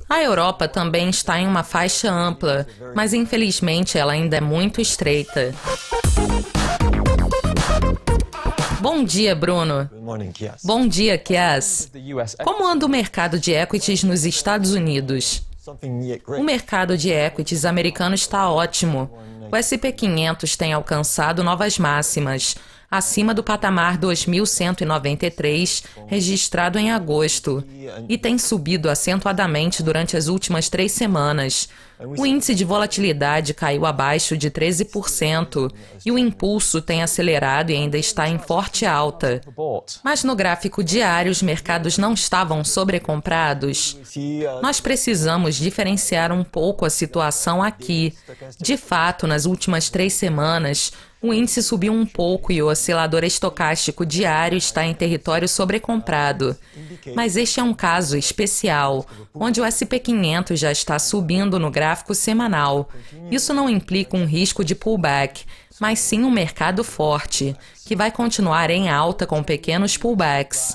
A Europa também está em uma faixa ampla, mas infelizmente ela ainda é muito estreita. Bom dia, Bruno. Bom dia, Kias. Como anda o mercado de equities nos Estados Unidos? O mercado de equities americano está ótimo. O S&P 500 tem alcançado novas máximas, acima do patamar 2.193, registrado em agosto, e tem subido acentuadamente durante as últimas 3 semanas. O índice de volatilidade caiu abaixo de 13% e o impulso tem acelerado e ainda está em forte alta. Mas no gráfico diário, os mercados não estavam sobrecomprados. Nós precisamos diferenciar um pouco a situação aqui. De fato, nas últimas 3 semanas, o índice subiu um pouco e o oscilador estocástico diário está em território sobrecomprado. Mas este é um caso especial, onde o S&P 500 já está subindo no gráfico semanal. Isso não implica um risco de pullback, mas sim um mercado forte, que vai continuar em alta com pequenos pullbacks.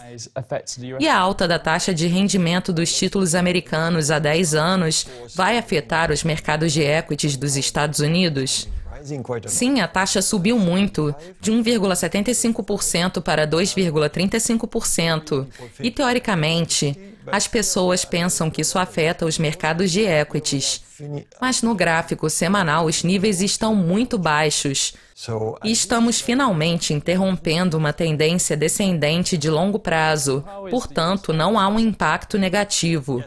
E a alta da taxa de rendimento dos títulos americanos há 10 anos vai afetar os mercados de equities dos Estados Unidos? Sim, a taxa subiu muito, de 1,75% para 2,35%. E, teoricamente, as pessoas pensam que isso afeta os mercados de equities. Mas no gráfico semanal, os níveis estão muito baixos. E estamos finalmente interrompendo uma tendência descendente de longo prazo. Portanto, não há um impacto negativo.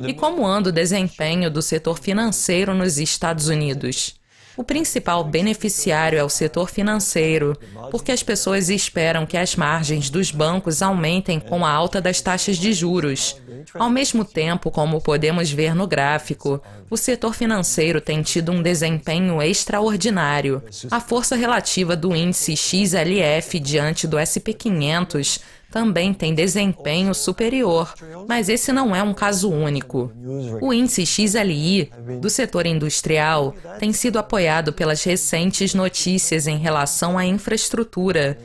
E como anda o desempenho do setor financeiro nos Estados Unidos? O principal beneficiário é o setor financeiro, porque as pessoas esperam que as margens dos bancos aumentem com a alta das taxas de juros. Ao mesmo tempo, como podemos ver no gráfico, o setor financeiro tem tido um desempenho extraordinário. A força relativa do índice XLF diante do S&P 500 também tem desempenho superior, mas esse não é um caso único. O índice XLI do setor industrial tem sido apoiado pelas recentes notícias em relação à infraestrutura,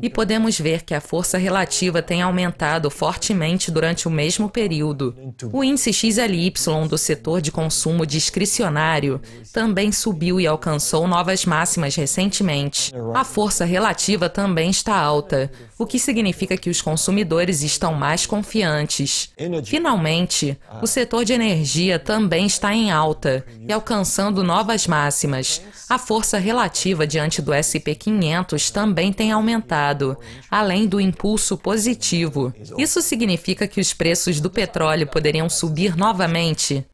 e podemos ver que a força relativa tem aumentado fortemente durante o mesmo período. O índice XLY do setor de consumo discricionário também subiu e alcançou novas máximas recentemente. A força relativa também está alta, o que significa que os consumidores estão mais confiantes. Finalmente, o setor de energia também está em alta e alcançando novas máximas. A força relativa diante do S&P 500 também tem aumentado, além do impulso positivo. Isso significa que os preços do petróleo poderiam subir novamente?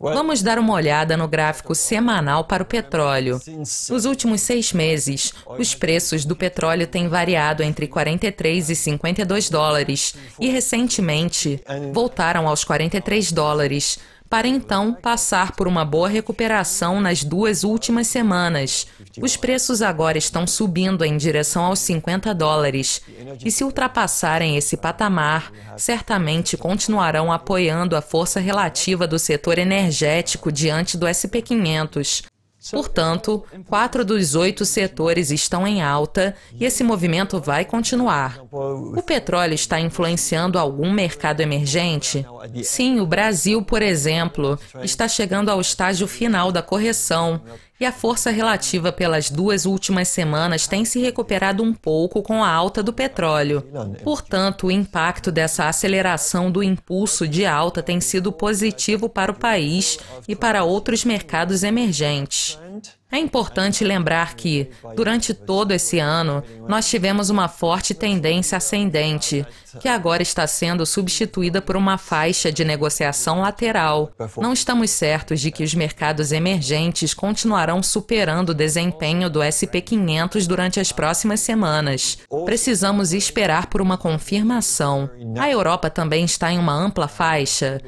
Vamos dar uma olhada no gráfico semanal para o petróleo. Nos últimos 6 meses, os preços do petróleo têm variado entre 43 e 52 dólares e, recentemente, voltaram aos 43 dólares, para então passar por uma boa recuperação nas 2 últimas semanas. Os preços agora estão subindo em direção aos 50 dólares, e se ultrapassarem esse patamar, certamente continuarão apoiando a força relativa do setor energético diante do S&P 500. Portanto, 4 dos 8 setores estão em alta e esse movimento vai continuar. O petróleo está influenciando algum mercado emergente? Sim, o Brasil, por exemplo, está chegando ao estágio final da correção e a força relativa pelas 2 últimas semanas tem se recuperado um pouco com a alta do petróleo. Portanto, o impacto dessa aceleração do impulso de alta tem sido positivo para o país e para outros mercados emergentes. É importante lembrar que, durante todo esse ano, nós tivemos uma forte tendência ascendente, que agora está sendo substituída por uma faixa de negociação lateral. Não estamos certos de que os mercados emergentes continuarão superando o desempenho do S&P 500 durante as próximas semanas. Precisamos esperar por uma confirmação. A Europa também está em uma ampla faixa.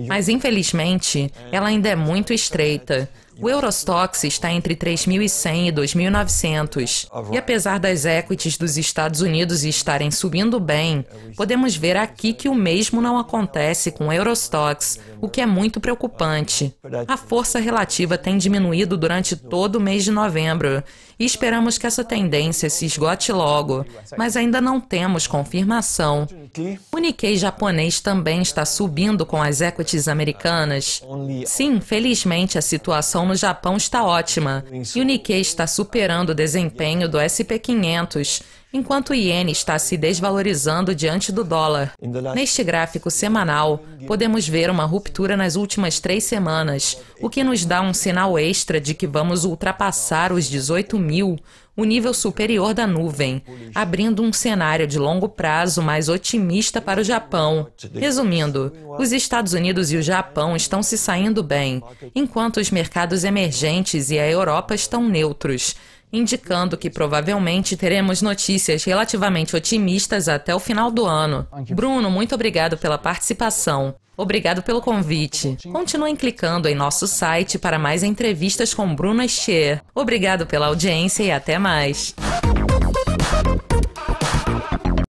Mas infelizmente, ela ainda é muito estreita. O Eurostoxx está entre 3.100 e 2.900. E apesar das equities dos Estados Unidos estarem subindo bem, podemos ver aqui que o mesmo não acontece com o Eurostoxx, o que é muito preocupante. A força relativa tem diminuído durante todo o mês de novembro e esperamos que essa tendência se esgote logo, mas ainda não temos confirmação. O Nikkei japonês também está subindo com as equities americanas. Sim, felizmente a situação no Japão está ótima e o Nikkei está superando o desempenho do SP 500, enquanto o iene está se desvalorizando diante do dólar. Neste gráfico semanal, podemos ver uma ruptura nas últimas 3 semanas, o que nos dá um sinal extra de que vamos ultrapassar os 18.000, o nível superior da nuvem, abrindo um cenário de longo prazo mais otimista para o Japão. Resumindo, os Estados Unidos e o Japão estão se saindo bem, enquanto os mercados emergentes e a Europa estão neutros, indicando que provavelmente teremos notícias relativamente otimistas até o final do ano. Bruno, muito obrigado pela participação. Obrigado pelo convite. Continuem clicando em nosso site para mais entrevistas com Bruno Estier. Obrigado pela audiência e até mais.